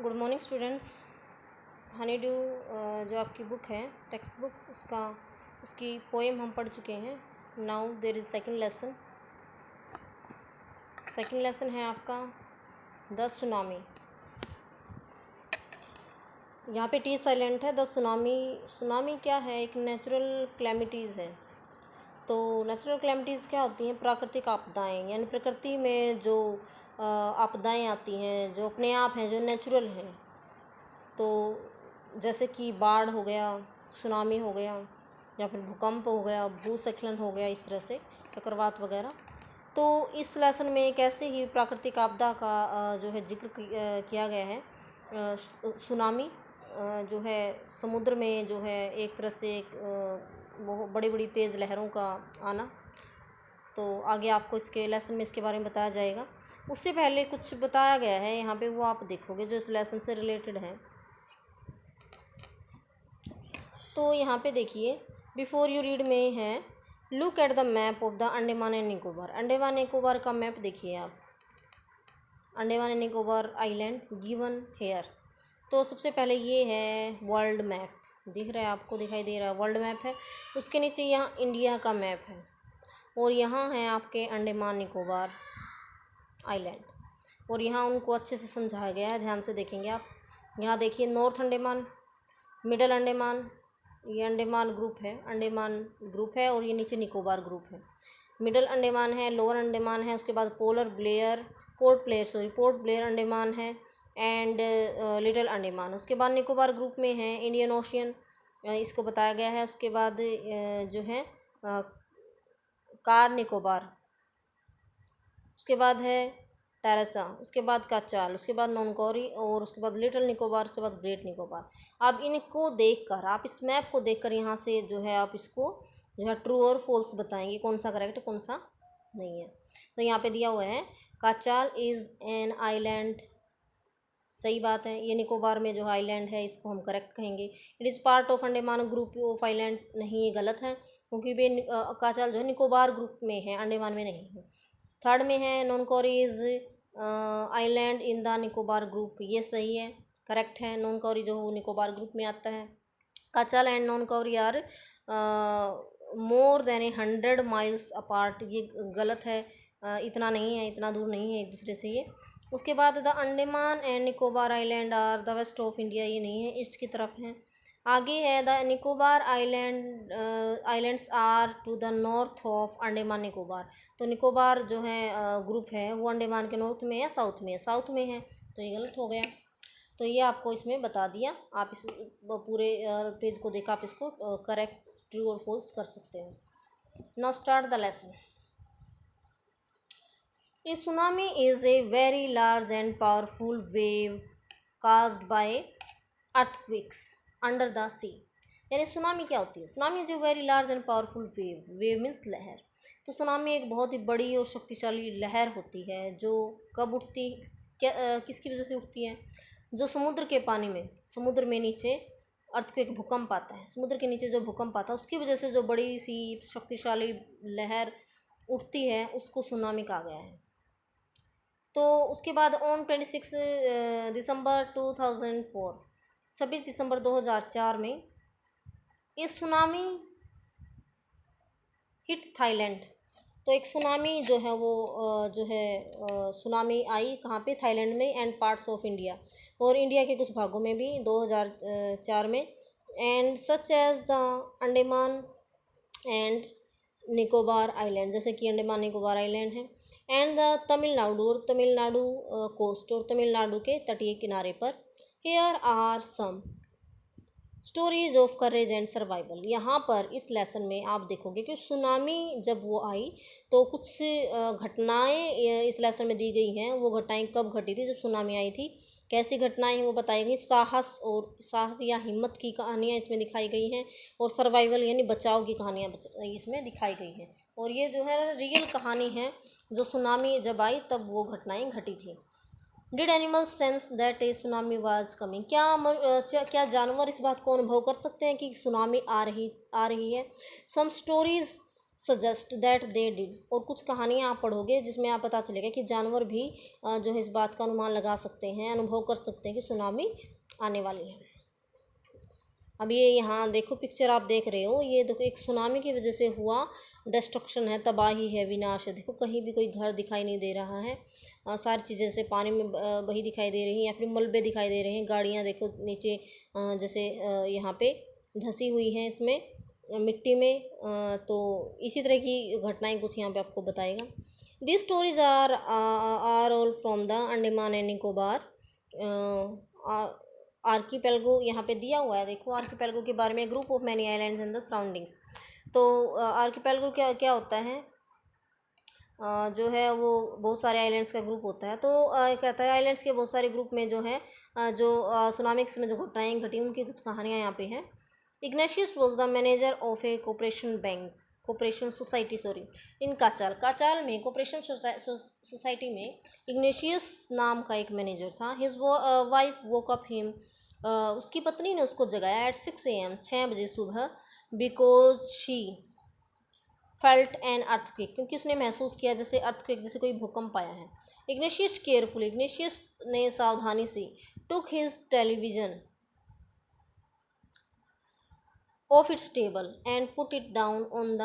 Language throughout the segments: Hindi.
Good morning students. Honey due जो आपकी बुक है टेक्स्ट बुक उसकी पोएम हम पढ़ चुके हैं। Now there is second lesson है आपका द सुनामी। यहाँ पे टी साइलेंट है। द सुनामी क्या है? एक नेचुरल क्लैमिटीज़ है। तो नेचुरल क्लैमिटीज़ क्या होती हैं? प्राकृतिक आपदाएं, यानी प्रकृति में जो आपदाएं आती हैं जो अपने आप हैं, जो नेचुरल हैं। तो जैसे कि बाढ़ हो गया, सुनामी हो गया, या फिर भूकंप हो गया, भूस्खलन हो गया, इस तरह से चक्रवात वगैरह। तो इस लेसन में एक ऐसे ही प्राकृतिक आपदा का जो है जिक्र किया गया है। सुनामी जो है समुद्र में जो है एक तरह से एक बहुत बड़ी बड़ी तेज़ लहरों का आना। तो आगे आपको इसके लेसन में इसके बारे में बताया जाएगा। उससे पहले कुछ बताया गया है यहाँ पे, वो आप देखोगे जो इस लेसन से रिलेटेड है। तो यहाँ पे देखिए, बिफोर यू रीड में है look at the map of the Andaman and Nicobar. Andaman Nicobar का मैप देखिए आप, Andaman and Nicobar island given here. तो सबसे पहले ये है वर्ल्ड मैप, दिख रहा है आपको, दिखाई दे रहा है, वर्ल्ड मैप है। उसके नीचे यहाँ इंडिया का मैप है, और यहाँ है आपके अंडमान निकोबार आइलैंड, और यहाँ उनको अच्छे से समझाया गया है। ध्यान से देखेंगे आप। यहाँ देखिए नॉर्थ अंडमान, मिडल अंडमान, ये अंडमान ग्रुप है, और ये नीचे निकोबार ग्रुप है। मिडल अंडमान है, लोअर अंडमान है, उसके बाद पोर्ट ब्लेयर अंडमान है, एंड लिटिल अंडमान। उसके बाद निकोबार ग्रुप में है इंडियन ओशियन, इसको बताया गया है। उसके बाद जो है कार निकोबार, उसके बाद है टेरेसा, उसके बाद काचाल, उसके बाद नोनकोरी, और उसके बाद लिटिल निकोबार, उसके बाद ग्रेट निकोबार। आप इनको देखकर, आप इस मैप को देखकर यहाँ से जो है आप इसको जो है ट्रू और फॉल्स बताएंगे, कौन सा करेक्ट कौन सा नहीं है। तो यहाँ पे दिया हुआ है काचाल इज़ एन आइलैंड, सही बात है। ये निकोबार में जो आइलैंड है इसको हम करेक्ट कहेंगे। It is part of Andaman group of island, नहीं, ये गलत है, क्योंकि वे काचाल जो है निकोबार ग्रुप में है, अंडमान में नहीं है। थर्ड में है Nancowry is island in the Nicobar group, ये सही है, करेक्ट है। नोनकोरी जो निकोबार ग्रुप में आता है। Katchal and Nancowry are more than 100 miles apart, ये गलत है। इतना नहीं है, इतना दूर नहीं है एक दूसरे से ये। उसके बाद the Andaman and Nicobar island are the west of India, ये नहीं है, ईस्ट की तरफ है। आगे है the Nicobar islands are to the north of Andaman Nicobar. तो निकोबार जो है ग्रुप है वो अंडमान के नॉर्थ में है, साउथ में है, साउथ में है, तो ये गलत हो गया। तो ये आपको इसमें बता दिया। आप इस पूरे पेज को देखा, आप इसको करेक्ट ट्रू और फॉल्स कर सकते हैं। Now start the lesson. A tsunami is a very large and powerful wave caused by earthquakes under the sea। यानी सुनामी क्या होती है? Tsunami is a very large and powerful wave means लहर। तो सुनामी एक बहुत ही बड़ी और शक्तिशाली लहर होती है जो कब उठती, किसकी वजह से उठती है? जो समुद्र के पानी में, समुद्र में नीचे अर्थक्वेक भूकंप आता है, समुद्र के नीचे जो भूकंप आता है उसकी वजह से जो बड़ी सी शक्तिशाली लहर उठती है उसको सुनामी कहा गया है। तो उसके बाद ऑन 26 दिसंबर 2004, 26 दिसंबर 2004 में ये सुनामी हिट थाईलैंड। तो एक सुनामी जो है वो जो है सुनामी आई कहाँ पे? थाईलैंड में, एंड पार्ट्स ऑफ इंडिया, और इंडिया के कुछ भागों में भी 2004 में। And such as the Andaman and Nicobar island, जैसे कि अंडमान निकोबार आइलैंड है, एंड द तमिलनाडु, और तमिलनाडु कोस्ट, और तमिलनाडु के तटीय किनारे पर। Here are some stories of courage and survival. यहाँ पर इस लेसन में आप देखोगे कि सुनामी जब वो आई तो कुछ घटनाएं इस लेसन में दी गई हैं। वो घटनाएं कब घटी थी? जब सुनामी आई थी। कैसी घटनाएं हैं वो बताई गई। साहस या हिम्मत की कहानियाँ इसमें दिखाई गई हैं, और सर्वाइवल यानी बचाव की कहानियाँ इसमें दिखाई गई हैं। और ये जो है रियल कहानी है, जो सुनामी जब आई तब वो घटनाएँ घटी थी। Did animal sense that A tsunami was coming. क्या जानवर इस बात को अनुभव कर सकते हैं कि सुनामी आ रही है? Some stories suggest that they did, और कुछ कहानियाँ आप पढ़ोगे जिसमें आप पता चलेगा कि जानवर भी जो है इस बात का अनुमान लगा सकते हैं, अनुभव कर सकते हैं कि सुनामी आने वाली है। अब ये यहाँ देखो पिक्चर आप देख रहे हो, ये देखो एक सुनामी की वजह से हुआ डिस्ट्रक्शन है, तबाही है, विनाश है। देखो कहीं भी कोई घर दिखाई नहीं दे रहा है, सारी चीज़ें जैसे पानी में बही दिखाई दे रही हैं या फिर मलबे दिखाई दे रहे हैं। गाड़ियाँ देखो नीचे जैसे यहाँ पे धंसी हुई हैं इसमें मिट्टी में। तो इसी तरह की घटनाएं कुछ यहाँ पे आपको बताएगा। This stories are all from the Andaman and Nicobar archipelago, यहाँ पे दिया हुआ है। देखो आर्कीपेलगो के बारे में, group of many islands in the surroundings. तो आर्कीपेलगो क्या क्या होता है, जो है वो बहुत सारे आइलैंड्स का ग्रुप होता है। तो कहता है आइलैंड्स के बहुत सारे ग्रुप में जो है जो सुनामिक्स में जो घटनाएं घटी उनकी कुछ कहानियाँ यहाँ पे हैं। Ignatius was the manager of a cooperation society in Katchal. Katchal में कोऑपरेशन सोसाइटी में इग्नेशियस नाम का एक मैनेजर था। His wife woke up him, उसकी पत्नी ने उसको जगाया एट 6 AM 6 बजे सुबह, because she felt an earthquake, क्योंकि उसने महसूस किया जैसे अर्थक्वेक, जैसे कोई भूकंप आया है। इग्नेशियस ने सावधानी से took his television of its table and put it down on the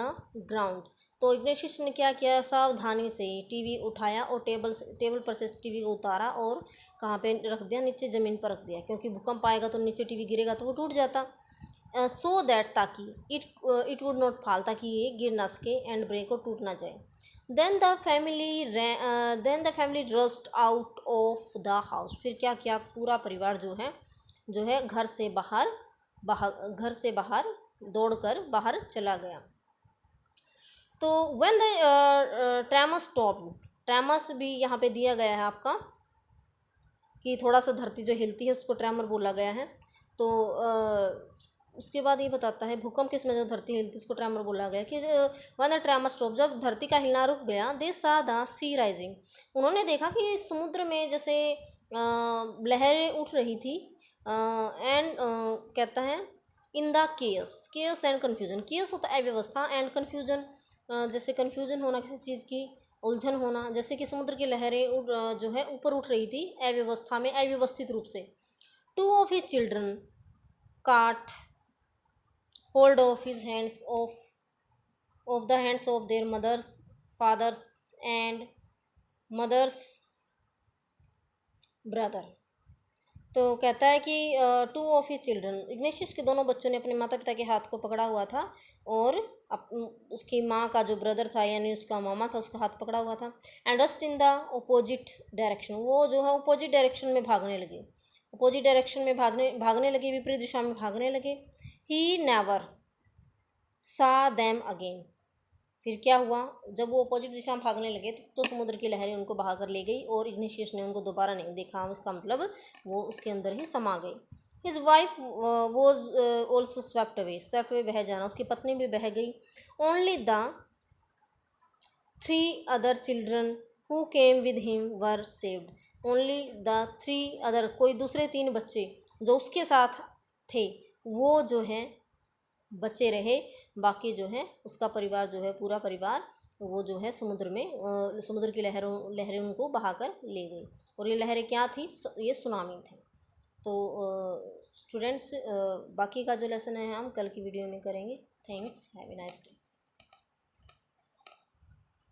ground. तो इग्नेशियस ने क्या किया, सावधानी से टीवी उठाया और टेबल पर से टीवी को उतारा और कहाँ पे रख दिया, नीचे ज़मीन पर रख दिया, क्योंकि भूकंप आएगा तो नीचे टीवी गिरेगा तो वो टूट जाता। सो दैट ताकि इट वुड नॉट फाल, ताकि ये गिर ना सके एंड ब्रेक और टूट ना जाए। Then the family rushed out of the house. फिर क्या किया, पूरा परिवार जो है घर से बाहर दौड़कर बाहर चला गया। तो व्हेन द ट्रेमस स्टॉप्ड, ट्रेमस भी यहाँ पे दिया गया है आपका कि थोड़ा सा धरती जो हिलती है उसको ट्रेमर बोला गया है। तो उसके बाद ये बताता है भूकंप के समय जो धरती हिलती है उसको ट्रेमर बोला गया कि व्हेन द ट्रेमर स्टॉप, जब धरती का हिलना रुक गया। दे सा द सी राइजिंग, उन्होंने देखा कि समुद्र में जैसे लहरें उठ रही थी। एंड कहता है in the chaos and confusion, chaos होता है अव्यवस्था एंड कन्फ्यूजन जैसे कन्फ्यूजन होना किसी चीज़ की, उलझन होना, जैसे कि समुद्र की लहरें जो है ऊपर उठ रही थी अव्यवस्था में, अव्यवस्थित रूप से। Two of his children caught hold of his hands of the hands of their fathers and mothers brother. तो कहता है कि two of his children, Ignatius के दोनों बच्चों ने अपने माता पिता के हाथ को पकड़ा हुआ था और उसकी माँ का जो ब्रदर था यानी उसका मामा था उसका हाथ पकड़ा हुआ था। And rust in the opposite direction, वो जो है अपोजिट डायरेक्शन में भागने लगे, भागने लगे, विपरीत दिशा में भागने लगे। ही नेवर सा देम अगेन, फिर क्या हुआ, जब वो अपोजिट दिशा में भागने लगे तो समुद्र की लहरें उनको बहा कर ले गई और इग्नेशियस ने उनको दोबारा नहीं देखा। इसका मतलब वो उसके अंदर ही समा गई। His wife was also swept away बह जाना, उसकी पत्नी भी बह गई। Only the 3 other children who came with him were saved, only the 3 other, कोई दूसरे 3 बच्चे जो उसके साथ थे वो जो है बचे रहे, बाकी जो है उसका परिवार जो है पूरा परिवार वो जो है समुद्र की लहरें उनको बहाकर ले गई। और ये लहरें क्या थी, ये सुनामी थे। तो स्टूडेंट्स बाकी का जो लेसन है हम कल की वीडियो में करेंगे। Thanks, have a nice day.